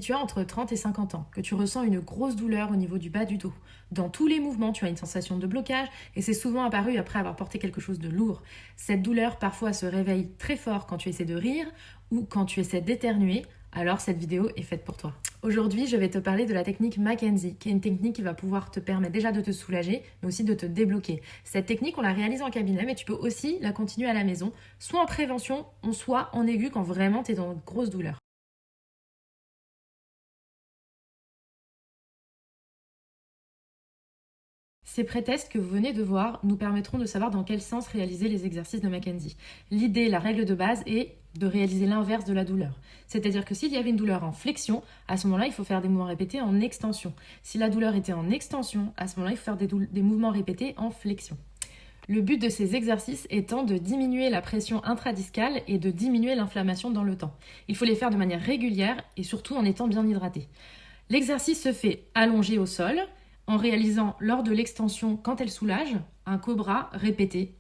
tu as entre 30 et 50 ans, que tu ressens une grosse douleur au niveau du bas du dos, dans tous les mouvements, tu as une sensation de blocage et c'est souvent apparu après avoir porté quelque chose de lourd. Cette douleur parfois se réveille très fort quand tu essaies de rire ou quand tu essaies d'éternuer, alors cette vidéo est faite pour toi. Aujourd'hui, je vais te parler de la technique Mackenzie, qui est une technique qui va pouvoir te permettre déjà de te soulager, mais aussi de te débloquer. Cette technique, on la réalise en cabinet, mais tu peux aussi la continuer à la maison, soit en prévention, soit en aigu quand vraiment tu es dans une grosse douleur. Ces pré-tests que vous venez de voir nous permettront de savoir dans quel sens réaliser les exercices de Mackenzie. L'idée, la règle de base est de réaliser l'inverse de la douleur. C'est-à-dire que s'il y avait une douleur en flexion, à ce moment-là, il faut faire des mouvements répétés en extension. Si la douleur était en extension, à ce moment-là, il faut faire des mouvements répétés en flexion. Le but de ces exercices étant de diminuer la pression intradiscale et de diminuer l'inflammation dans le temps. Il faut les faire de manière régulière et surtout en étant bien hydraté. L'exercice se fait allongé au sol, en réalisant lors de l'extension quand elle soulage, un cobra répété,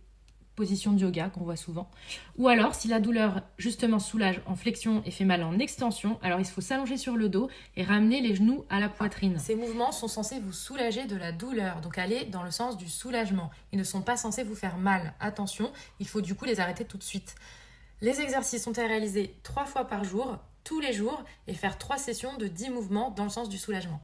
position de yoga qu'on voit souvent. Ou alors, si la douleur justement soulage en flexion et fait mal en extension, alors il faut s'allonger sur le dos et ramener les genoux à la poitrine. Ces mouvements sont censés vous soulager de la douleur, donc aller dans le sens du soulagement. Ils ne sont pas censés vous faire mal. Attention, il faut du coup les arrêter tout de suite. Les exercices sont à réaliser 3 fois par jour, tous les jours, et faire 3 sessions de 10 mouvements dans le sens du soulagement.